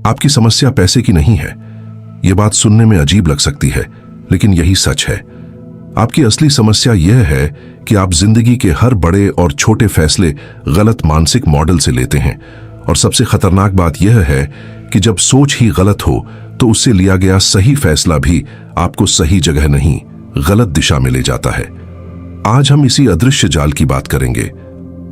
आपकी समस्या पैसे की नहीं है। यह बात सुनने में अजीब लग सकती है, लेकिन यही सच है। आपकी असली समस्या यह है कि आप जिंदगी के हर बड़े और छोटे फैसले गलत मानसिक मॉडल से लेते हैं। और सबसे खतरनाक बात यह है कि जब सोच ही गलत हो तो उससे लिया गया सही फैसला भी आपको सही जगह नहीं, गलत दिशा में ले जाता है। आज हम इसी अदृश्य जाल की बात करेंगे।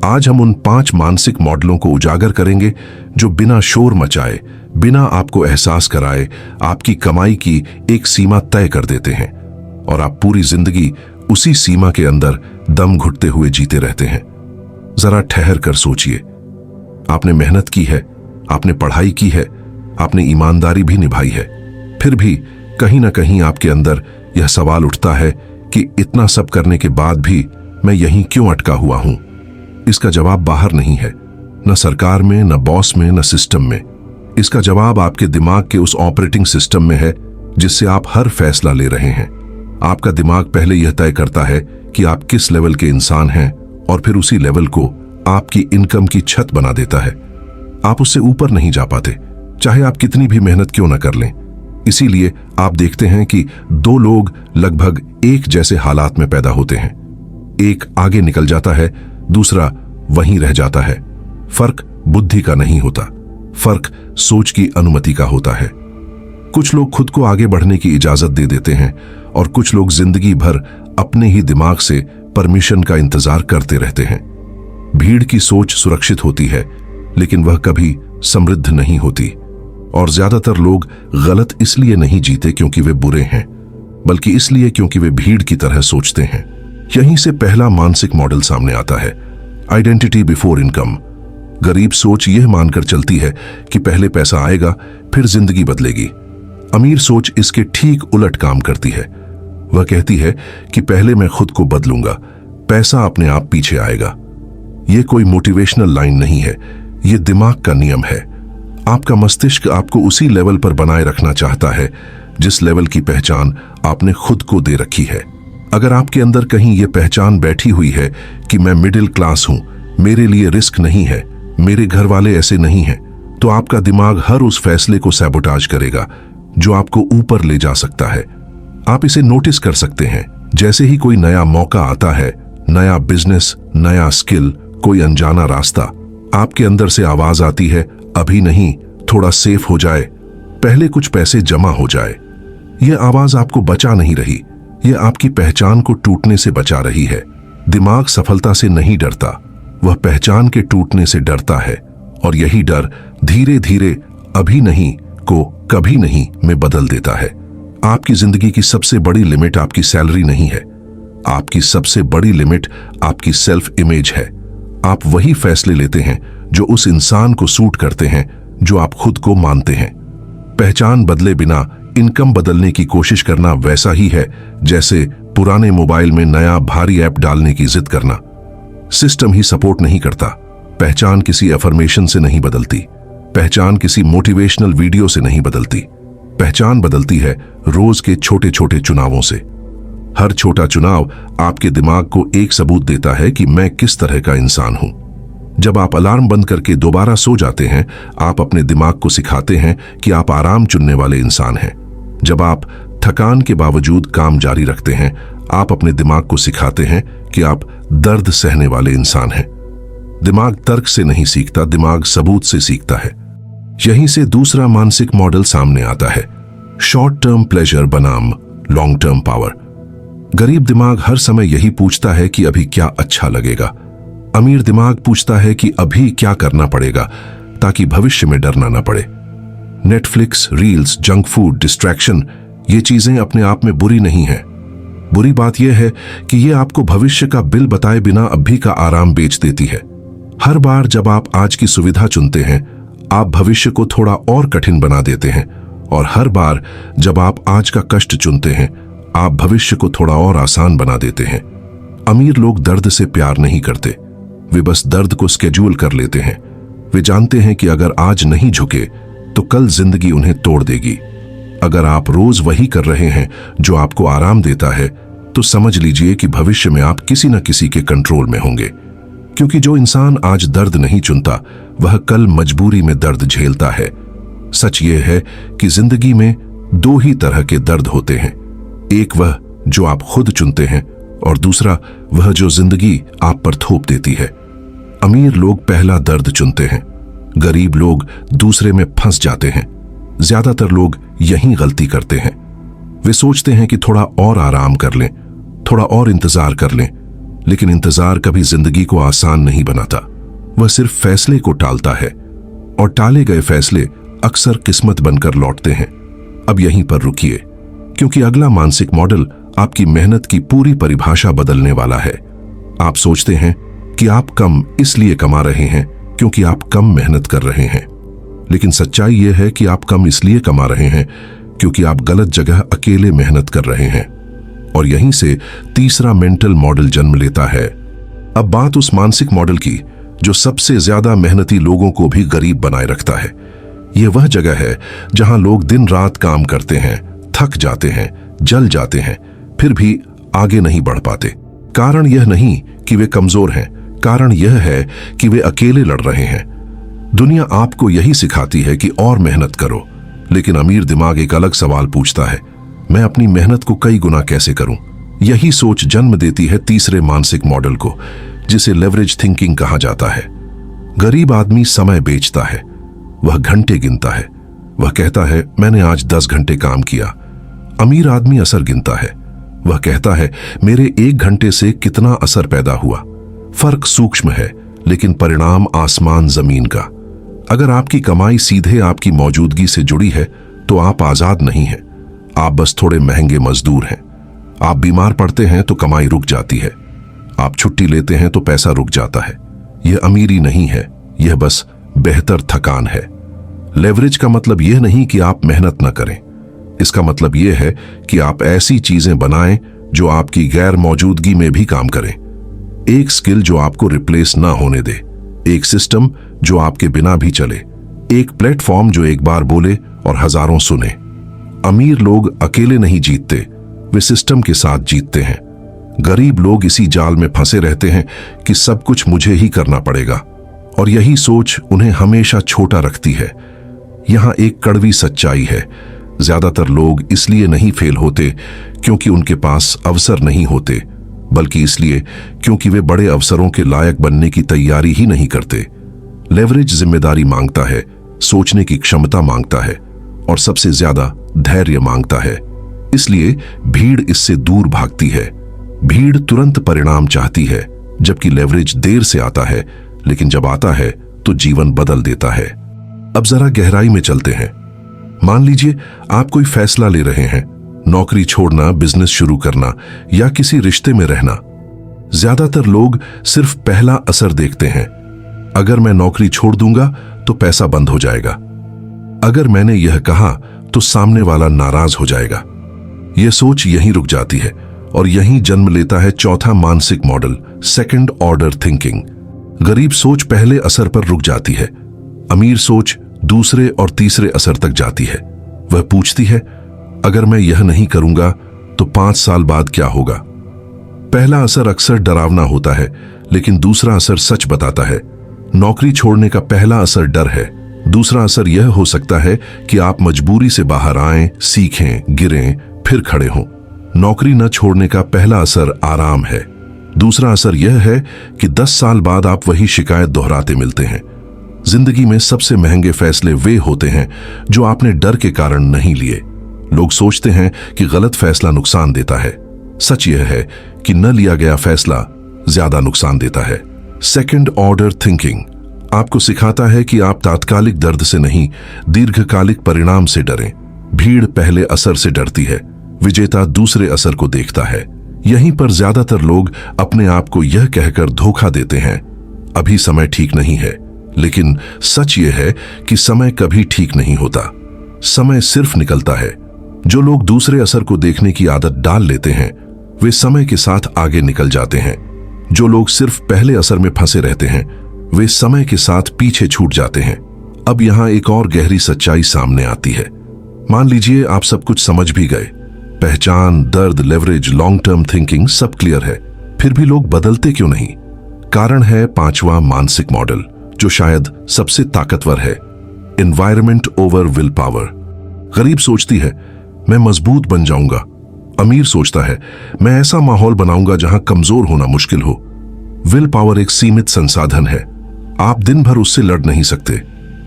आज हम उन 5 मानसिक मॉडलों को उजागर करेंगे जो बिना शोर मचाए, बिना आपको एहसास कराए आपकी कमाई की एक सीमा तय कर देते हैं, और आप पूरी जिंदगी उसी सीमा के अंदर दम घुटते हुए जीते रहते हैं। जरा ठहर कर सोचिए, आपने मेहनत की है, आपने पढ़ाई की है, आपने ईमानदारी भी निभाई है, फिर भी कहीं ना कहीं आपके अंदर यह सवाल उठता है कि इतना सब करने के बाद भी मैं यहीं क्यों अटका हुआ हूं। इसका जवाब बाहर नहीं है, न सरकार में, न बॉस में, न सिस्टम में। इसका जवाब आपके दिमाग के उस ऑपरेटिंग सिस्टम में है जिससे आप हर फैसला ले रहे हैं। आपका दिमाग पहले यह तय करता है कि आप किस लेवल के इंसान हैं, और फिर उसी लेवल को आपकी इनकम की छत बना देता है। आप उससे ऊपर नहीं जा पाते, चाहे आप कितनी भी मेहनत क्यों न कर लें। इसीलिए आप देखते हैं कि 2 लोग लगभग एक जैसे हालात में पैदा होते हैं। एक आगे निकल जाता है, दूसरा वहीं रह जाता है। फर्क बुद्धि का नहीं होता, फर्क सोच की अनुमति का होता है। कुछ लोग खुद को आगे बढ़ने की इजाजत दे देते हैं, और कुछ लोग जिंदगी भर अपने ही दिमाग से परमिशन का इंतजार करते रहते हैं। भीड़ की सोच सुरक्षित होती है, लेकिन वह कभी समृद्ध नहीं होती। और ज्यादातर लोग गलत इसलिए नहीं जीते क्योंकि वे बुरे हैं, बल्कि इसलिए क्योंकि वे भीड़ की तरह सोचते हैं। यहीं से पहला मानसिक मॉडल सामने आता है, आइडेंटिटी बिफोर इनकम। गरीब सोच यह मानकर चलती है कि पहले पैसा आएगा फिर जिंदगी बदलेगी। अमीर सोच इसके ठीक उलट काम करती है। वह कहती है कि पहले मैं खुद को बदलूंगा, पैसा अपने आप पीछे आएगा। यह कोई मोटिवेशनल लाइन नहीं है, यह दिमाग का नियम है। आपका मस्तिष्क आपको उसी लेवल पर बनाए रखना चाहता है जिस लेवल की पहचान आपने खुद को दे रखी है। अगर आपके अंदर कहीं यह पहचान बैठी हुई है कि मैं मिडिल क्लास हूं, मेरे लिए रिस्क नहीं है, मेरे घर वाले ऐसे नहीं हैं, तो आपका दिमाग हर उस फैसले को सैबोटाज करेगा जो आपको ऊपर ले जा सकता है। आप इसे नोटिस कर सकते हैं। जैसे ही कोई नया मौका आता है, नया बिजनेस, नया स्किल, कोई अनजाना रास्ता, आपके अंदर से आवाज आती है, अभी नहीं, थोड़ा सेफ हो जाए, पहले कुछ पैसे जमा हो जाए। यह आवाज आपको बचा नहीं रही, यह आपकी पहचान को टूटने से बचा रही है। दिमाग सफलता से नहीं डरता, वह पहचान के टूटने से डरता है, और यही डर धीरे धीरे अभी नहीं को कभी नहीं में बदल देता है। आपकी जिंदगी की सबसे बड़ी लिमिट आपकी सैलरी नहीं है, आपकी सबसे बड़ी लिमिट आपकी सेल्फ इमेज है। आप वही फैसले लेते हैं जो उस इंसान को सूट करते हैं जो आप खुद को मानते हैं। पहचान बदले बिना इनकम बदलने की कोशिश करना वैसा ही है जैसे पुराने मोबाइल में नया भारी ऐप डालने की जिद करना। सिस्टम ही सपोर्ट नहीं करता। पहचान किसी अफर्मेशन से नहीं बदलती, पहचान किसी मोटिवेशनल वीडियो से नहीं बदलती। पहचान बदलती है रोज के छोटे छोटे चुनावों से। हर छोटा चुनाव आपके दिमाग को एक सबूत देता है कि मैं किस तरह का इंसान हूं। जब आप अलार्म बंद करके दोबारा सो जाते हैं, आप अपने दिमाग को सिखाते हैं कि आप आराम चुनने वाले इंसान हैं। जब आप थकान के बावजूद काम जारी रखते हैं, आप अपने दिमाग को सिखाते हैं कि आप दर्द सहने वाले इंसान हैं। दिमाग तर्क से नहीं सीखता, दिमाग सबूत से सीखता है। यहीं से दूसरा मानसिक मॉडल सामने आता है, शॉर्ट टर्म प्लेजर बनाम लॉन्ग टर्म पावर। गरीब दिमाग हर समय यही पूछता है कि अभी क्या अच्छा लगेगा। अमीर दिमाग पूछता है कि अभी क्या करना पड़ेगा ताकि भविष्य में डरना ना पड़े। Netflix, reels, junk food, distraction, ये चीजें अपने आप में बुरी नहीं हैं। बुरी बात यह है कि ये आपको भविष्य का बिल बताए बिना अभी का आराम बेच देती है। हर बार जब आप आज की सुविधा चुनते हैं, आप भविष्य को थोड़ा और कठिन बना देते हैं, और हर बार जब आप आज का कष्ट चुनते हैं, आप भविष्य को थोड़ा और आसान बना देते हैं। अमीर लोग दर्द से प्यार नहीं करते, वे बस दर्द को स्केड्यूल कर लेते हैं। वे जानते हैं कि अगर आज नहीं झुके तो कल जिंदगी उन्हें तोड़ देगी। अगर आप रोज वही कर रहे हैं जो आपको आराम देता है, तो समझ लीजिए कि भविष्य में आप किसी न किसी के कंट्रोल में होंगे। क्योंकि जो इंसान आज दर्द नहीं चुनता, वह कल मजबूरी में दर्द झेलता है। सच ये है कि जिंदगी में दो ही तरह के दर्द होते हैं, एक वह जो आप खुद चुनते हैं और दूसरा वह जो जिंदगी आप पर थोप देती है। अमीर लोग पहला दर्द चुनते हैं, गरीब लोग दूसरे में फंस जाते हैं। ज्यादातर लोग यही गलती करते हैं। वे सोचते हैं कि थोड़ा और आराम कर लें, थोड़ा और इंतजार कर लें, लेकिन इंतजार कभी जिंदगी को आसान नहीं बनाता। वह सिर्फ फैसले को टालता है और टाले गए फैसले अक्सर किस्मत बनकर लौटते हैं। अब यहीं पर रुकिए, क्योंकि अगला मानसिक मॉडल आपकी मेहनत की पूरी परिभाषा बदलने वाला है। आप सोचते हैं कि आप कम इसलिए कमा रहे हैं क्योंकि आप कम मेहनत कर रहे हैं, लेकिन सच्चाई यह है कि आप कम इसलिए कमा रहे हैं क्योंकि आप गलत जगह अकेले मेहनत कर रहे हैं। और यहीं से तीसरा मेंटल मॉडल जन्म लेता है। अब बात उस मानसिक मॉडल की जो सबसे ज्यादा मेहनती लोगों को भी गरीब बनाए रखता है। यह वह जगह है जहां लोग दिन रात काम करते हैं, थक जाते हैं, जल जाते हैं, फिर भी आगे नहीं बढ़ पाते। कारण यह नहीं कि वे कमजोर हैं, कारण यह है कि वे अकेले लड़ रहे हैं। दुनिया आपको यही सिखाती है कि और मेहनत करो, लेकिन अमीर दिमाग एक अलग सवाल पूछता है, मैं अपनी मेहनत को कई गुना कैसे करूं? यही सोच जन्म देती है तीसरे मानसिक मॉडल को, जिसे लेवरेज थिंकिंग कहा जाता है। गरीब आदमी समय बेचता है, वह घंटे गिनता है, वह कहता है मैंने आज 10 घंटे काम किया। अमीर आदमी असर गिनता है, वह कहता है मेरे 1 घंटे से कितना असर पैदा हुआ। फर्क सूक्ष्म है, लेकिन परिणाम आसमान जमीन का। अगर आपकी कमाई सीधे आपकी मौजूदगी से जुड़ी है तो आप आजाद नहीं हैं, आप बस थोड़े महंगे मजदूर हैं। आप बीमार पड़ते हैं तो कमाई रुक जाती है, आप छुट्टी लेते हैं तो पैसा रुक जाता है। यह अमीरी नहीं है, यह बस बेहतर थकान है। लेवरेज का मतलब यह नहीं कि आप मेहनत न करें, इसका मतलब यह है कि आप ऐसी चीजें बनाएं जो आपकी गैर मौजूदगी में भी काम करें। एक स्किल जो आपको रिप्लेस ना होने दे, एक सिस्टम जो आपके बिना भी चले, एक प्लेटफॉर्म जो एक बार बोले और हजारों सुने। अमीर लोग अकेले नहीं जीतते, वे सिस्टम के साथ जीतते हैं। गरीब लोग इसी जाल में फंसे रहते हैं कि सब कुछ मुझे ही करना पड़ेगा, और यही सोच उन्हें हमेशा छोटा रखती है। यहां एक कड़वी सच्चाई है, ज्यादातर लोग इसलिए नहीं फेल होते क्योंकि उनके पास अवसर नहीं होते, बल्कि इसलिए क्योंकि वे बड़े अवसरों के लायक बनने की तैयारी ही नहीं करते। लेवरेज जिम्मेदारी मांगता है, सोचने की क्षमता मांगता है और सबसे ज्यादा धैर्य मांगता है। इसलिए भीड़ इससे दूर भागती है। भीड़ तुरंत परिणाम चाहती है, जबकि लेवरेज देर से आता है, लेकिन जब आता है तो जीवन बदल देता है। अब जरा गहराई में चलते हैं। मान लीजिए आप कोई फैसला ले रहे हैं, नौकरी छोड़ना, बिजनेस शुरू करना या किसी रिश्ते में रहना। ज्यादातर लोग सिर्फ पहला असर देखते हैं। अगर मैं नौकरी छोड़ दूंगा तो पैसा बंद हो जाएगा, अगर मैंने यह कहा तो सामने वाला नाराज हो जाएगा। यह सोच यहीं रुक जाती है और यहीं जन्म लेता है चौथा मानसिक मॉडल, सेकंड ऑर्डर थिंकिंग। गरीब सोच पहले असर पर रुक जाती है, अमीर सोच दूसरे और तीसरे असर तक जाती है। वह पूछती है, अगर मैं यह नहीं करूंगा तो 5 साल बाद क्या होगा? पहला असर अक्सर डरावना होता है, लेकिन दूसरा असर सच बताता है। नौकरी छोड़ने का पहला असर डर है, दूसरा असर यह हो सकता है कि आप मजबूरी से बाहर आएं, सीखें, गिरें, फिर खड़े हों। नौकरी न छोड़ने का पहला असर आराम है, दूसरा असर यह है कि 10 साल बाद आप वही शिकायत दोहराते मिलते हैं। जिंदगी में सबसे महंगे फैसले वे होते हैं जो आपने डर के कारण नहीं लिए। लोग सोचते हैं कि गलत फैसला नुकसान देता है, सच यह है कि न लिया गया फैसला ज्यादा नुकसान देता है। सेकंड ऑर्डर थिंकिंग आपको सिखाता है कि आप तात्कालिक दर्द से नहीं, दीर्घकालिक परिणाम से डरें। भीड़ पहले असर से डरती है, विजेता दूसरे असर को देखता है। यहीं पर ज्यादातर लोग अपने आप को यह कहकर धोखा देते हैं, अभी समय ठीक नहीं है। लेकिन सच यह है कि समय कभी ठीक नहीं होता, समय सिर्फ निकलता है। जो लोग दूसरे असर को देखने की आदत डाल लेते हैं, वे समय के साथ आगे निकल जाते हैं। जो लोग सिर्फ पहले असर में फंसे रहते हैं, वे समय के साथ पीछे छूट जाते हैं। अब यहां एक और गहरी सच्चाई सामने आती है। मान लीजिए आप सब कुछ समझ भी गए, पहचान, दर्द, लेवरेज, लॉन्ग टर्म थिंकिंग सब क्लियर है, फिर भी लोग बदलते क्यों नहीं? कारण है पांचवा मानसिक मॉडल, जो शायद सबसे ताकतवर है, एनवायरनमेंट ओवर विल पावर। गरीब सोचती है मैं मजबूत बन जाऊंगा, अमीर सोचता है मैं ऐसा माहौल बनाऊंगा जहां कमजोर होना मुश्किल हो। विल पावर एक सीमित संसाधन है, आप दिन भर उससे लड़ नहीं सकते।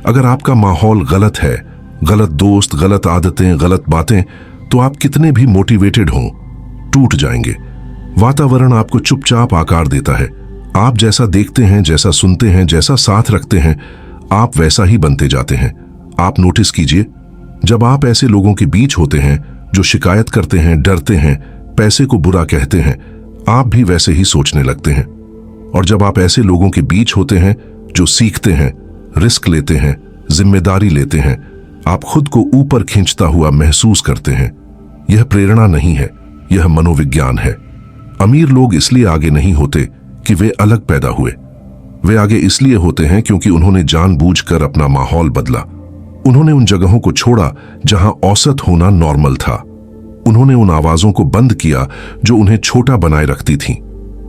अगर आपका माहौल गलत है, गलत दोस्त, गलत आदतें, गलत बातें, तो आप कितने भी मोटिवेटेड हों टूट जाएंगे। वातावरण आपको चुपचाप आकार देता है। आप जैसा देखते हैं, जैसा सुनते हैं, जैसा साथ रखते हैं, आप वैसा ही बनते जाते हैं। आप नोटिस कीजिए, जब आप ऐसे लोगों के बीच होते हैं जो शिकायत करते हैं, डरते हैं, पैसे को बुरा कहते हैं, आप भी वैसे ही सोचने लगते हैं। और जब आप ऐसे लोगों के बीच होते हैं जो सीखते हैं, रिस्क लेते हैं, जिम्मेदारी लेते हैं, आप खुद को ऊपर खींचता हुआ महसूस करते हैं। यह प्रेरणा नहीं है, यह मनोविज्ञान है। अमीर लोग इसलिए आगे नहीं होते कि वे अलग पैदा हुए, वे आगे इसलिए होते हैं क्योंकि उन्होंने जानबूझकर अपना माहौल बदला। उन्होंने उन जगहों को छोड़ा जहां औसत होना नॉर्मल था। उन्होंने उन आवाजों को बंद किया जो उन्हें छोटा बनाए रखती थीं।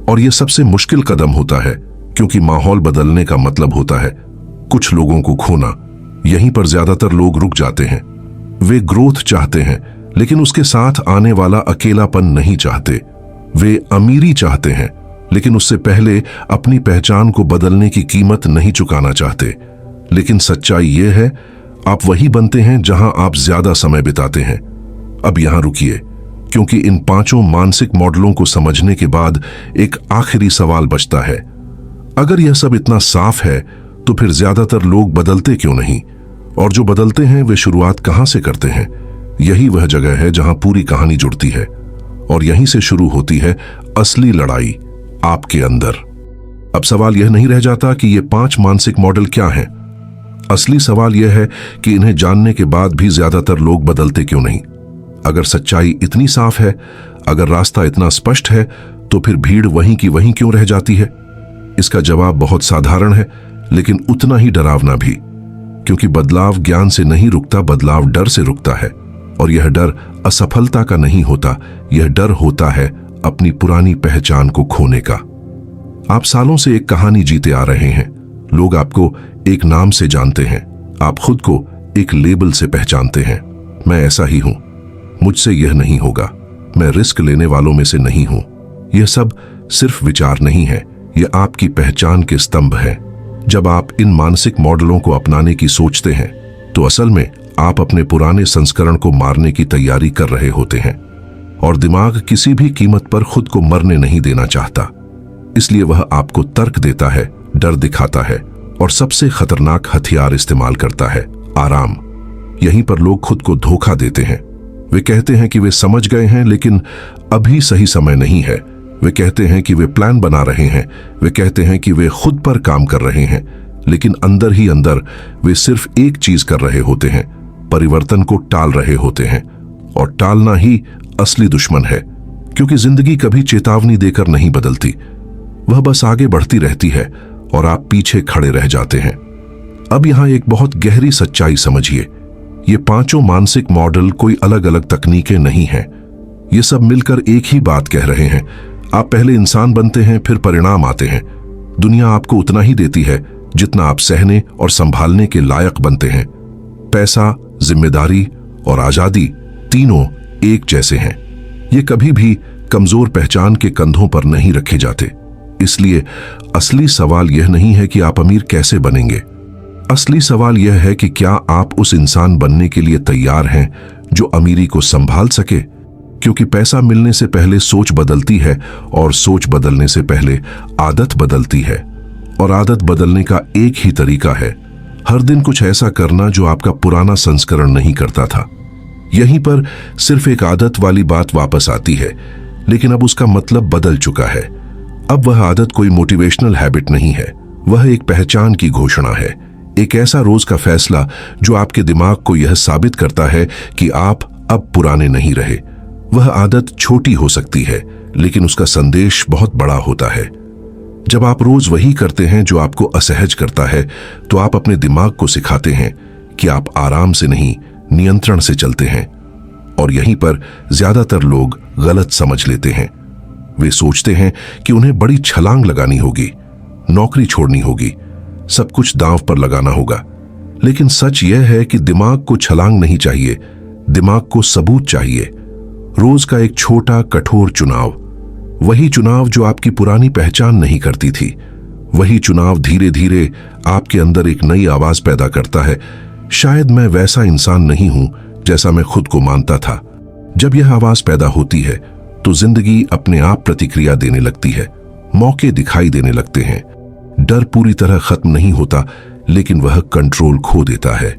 और यह सबसे मुश्किल कदम होता है, क्योंकि माहौल बदलने का मतलब होता है कुछ लोगों को खोना। यहीं पर ज्यादातर लोग रुक जाते हैं। वे ग्रोथ चाहते हैं, लेकिन उसके साथ आने वाला अकेलापन नहीं चाहते। वे अमीरी चाहते हैं, लेकिन उससे पहले अपनी पहचान को बदलने की कीमत नहीं चुकाना चाहते। लेकिन सच्चाई यह है, आप वही बनते हैं जहां आप ज्यादा समय बिताते हैं। अब यहां रुकिए, क्योंकि इन पांचों मानसिक मॉडलों को समझने के बाद एक आखिरी सवाल बचता है। अगर यह सब इतना साफ है, तो फिर ज्यादातर लोग बदलते क्यों नहीं? और जो बदलते हैं वे शुरुआत कहां से करते हैं? यही वह जगह है जहां पूरी कहानी जुड़ती है, और यहीं से शुरू होती है असली लड़ाई आपके अंदर। अब सवाल यह नहीं रह जाता कि ये 5 मानसिक मॉडल क्या हैं। असली सवाल यह है कि इन्हें जानने के बाद भी ज्यादातर लोग बदलते क्यों नहीं। अगर सच्चाई इतनी साफ है, अगर रास्ता इतना स्पष्ट है, तो फिर भीड़ वहीं की वहीं क्यों रह जाती है? इसका जवाब बहुत साधारण है, लेकिन उतना ही डरावना भी। क्योंकि बदलाव ज्ञान से नहीं रुकता, बदलाव डर से रुकता है। और यह डर असफलता का नहीं होता, यह डर होता है अपनी पुरानी पहचान को खोने का। आप सालों से एक कहानी जीते आ रहे हैं। लोग आपको एक नाम से जानते हैं, आप खुद को एक लेबल से पहचानते हैं। मैं ऐसा ही हूं, मुझसे यह नहीं होगा, मैं रिस्क लेने वालों में से नहीं हूं। यह सब सिर्फ विचार नहीं है, यह आपकी पहचान के स्तंभ है। जब आप इन मानसिक मॉडलों को अपनाने की सोचते हैं, तो असल में आप अपने पुराने संस्करण को मारने की तैयारी कर रहे होते हैं। और दिमाग किसी भी कीमत पर खुद को मरने नहीं देना चाहता, इसलिए वह आपको तर्क देता है, डर दिखाता है, और सबसे खतरनाक हथियार इस्तेमाल करता है, आराम। यहीं पर लोग खुद को धोखा देते हैं। वे कहते हैं कि वे समझ गए हैं, लेकिन अभी सही समय नहीं है। वे कहते हैं कि वे प्लान बना रहे हैं, वे कहते हैं कि वे खुद पर काम कर रहे हैं, लेकिन अंदर ही अंदर वे सिर्फ एक चीज कर रहे होते हैं, परिवर्तन को टाल रहे होते हैं। और टालना ही असली दुश्मन है, क्योंकि जिंदगी कभी चेतावनी देकर नहीं बदलती, वह बस आगे बढ़ती रहती है और आप पीछे खड़े रह जाते हैं। अब यहां एक बहुत गहरी सच्चाई समझिए, ये पांचों मानसिक मॉडल कोई अलग अलग तकनीकें नहीं हैं। ये सब मिलकर एक ही बात कह रहे हैं। आप पहले इंसान बनते हैं, फिर परिणाम आते हैं। दुनिया आपको उतना ही देती है जितना आप सहने और संभालने के लायक बनते हैं। पैसा, जिम्मेदारी और आजादी तीनों एक जैसे हैं। ये कभी भी कमजोर पहचान के कंधों पर नहीं रखे जाते। इसलिए असली सवाल यह नहीं है कि आप अमीर कैसे बनेंगे। असली सवाल यह है कि क्या आप उस इंसान बनने के लिए तैयार हैं जो अमीरी को संभाल सके। क्योंकि पैसा मिलने से पहले सोच बदलती है, और सोच बदलने से पहले आदत बदलती है। और आदत बदलने का एक ही तरीका है, हर दिन कुछ ऐसा करना जो आपका पुराना संस्करण नहीं करता था। यहीं पर सिर्फ एक आदत वाली बात वापस आती है, लेकिन अब उसका मतलब बदल चुका है। अब वह आदत कोई मोटिवेशनल हैबिट नहीं है, वह एक पहचान की घोषणा है। एक ऐसा रोज का फैसला जो आपके दिमाग को यह साबित करता है कि आप अब पुराने नहीं रहे। वह आदत छोटी हो सकती है, लेकिन उसका संदेश बहुत बड़ा होता है। जब आप रोज वही करते हैं जो आपको असहज करता है, तो आप अपने दिमाग को सिखाते हैं कि आप आराम से नहीं, नियंत्रण से चलते हैं। और यहीं पर ज्यादातर लोग गलत समझ लेते हैं। वे सोचते हैं कि उन्हें बड़ी छलांग लगानी होगी, नौकरी छोड़नी होगी, सब कुछ दांव पर लगाना होगा। लेकिन सच यह है कि दिमाग को छलांग नहीं चाहिए, दिमाग को सबूत चाहिए। रोज का एक छोटा कठोर चुनाव, वही चुनाव जो आपकी पुरानी पहचान नहीं करती थी, वही चुनाव धीरे धीरे आपके अंदर एक नई आवाज पैदा करता है, शायद मैं वैसा इंसान नहीं हूं जैसा मैं खुद को मानता था। जब यह आवाज पैदा होती है तो जिंदगी अपने आप प्रतिक्रिया देने लगती है, मौके दिखाई देने लगते हैं। डर पूरी तरह खत्म नहीं होता, लेकिन वह कंट्रोल खो देता है।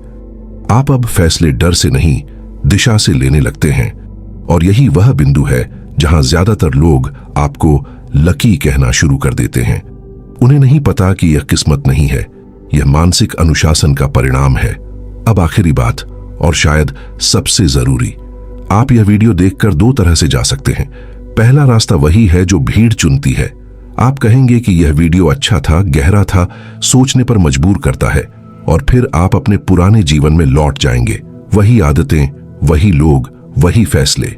आप अब फैसले डर से नहीं, दिशा से लेने लगते हैं। और यही वह बिंदु है जहां ज्यादातर लोग आपको लकी कहना शुरू कर देते हैं। उन्हें नहीं पता कि यह किस्मत नहीं है, यह मानसिक अनुशासन का परिणाम है। अब आखिरी बात, और शायद सबसे जरूरी, आप यह वीडियो देखकर दो तरह से जा सकते हैं। पहला रास्ता वही है जो भीड़ चुनती है। आप कहेंगे कि यह वीडियो अच्छा था, गहरा था, सोचने पर मजबूर करता है, और फिर आप अपने पुराने जीवन में लौट जाएंगे। वही आदतें, वही लोग, वही फैसले।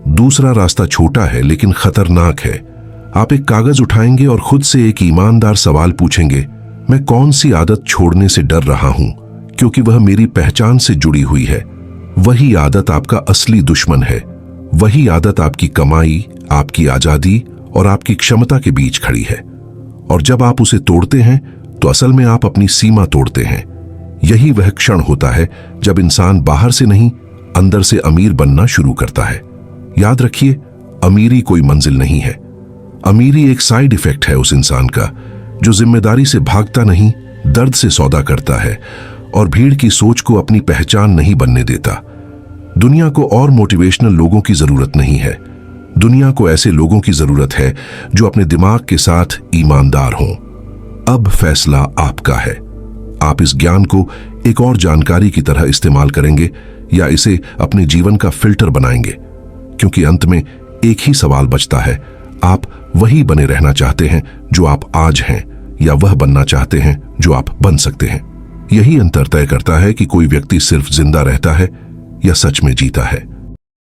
दूसरा रास्ता छोटा है लेकिन खतरनाक है। आप एक कागज उठाएंगे और खुद से एक ईमानदार सवाल पूछेंगे, मैं कौन सी आदत छोड़ने से डर रहा हूं क्योंकि वह मेरी पहचान से जुड़ी हुई है। वही आदत आपका असली दुश्मन है। वही आदत आपकी कमाई, आपकी आजादी और आपकी क्षमता के बीच खड़ी है। और जब आप उसे तोड़ते हैं तो असल में आप अपनी सीमा तोड़ते हैं। यही वह क्षण होता है जब इंसान बाहर से नहीं, अंदर से अमीर बनना शुरू करता है। याद रखिए, अमीरी कोई मंजिल नहीं है। अमीरी एक साइड इफेक्ट है उस इंसान का जो जिम्मेदारी से भागता नहीं, दर्द से सौदा करता है और भीड़ की सोच को अपनी पहचान नहीं बनने देता। दुनिया को और मोटिवेशनल लोगों की जरूरत नहीं है। दुनिया को ऐसे लोगों की जरूरत है जो अपने दिमाग के साथ ईमानदार हों। अब फैसला आपका है। आप इस ज्ञान को एक और जानकारी की तरह इस्तेमाल करेंगे या इसे अपने जीवन का फिल्टर बनाएंगे, क्योंकि अंत में एक ही सवाल बचता है, आप वही बने रहना चाहते हैं जो आप आज हैं, या वह बनना चाहते हैं जो आप बन सकते हैं। यही अंतर तय करता है कि कोई व्यक्ति सिर्फ जिंदा रहता है या सच में जीता है।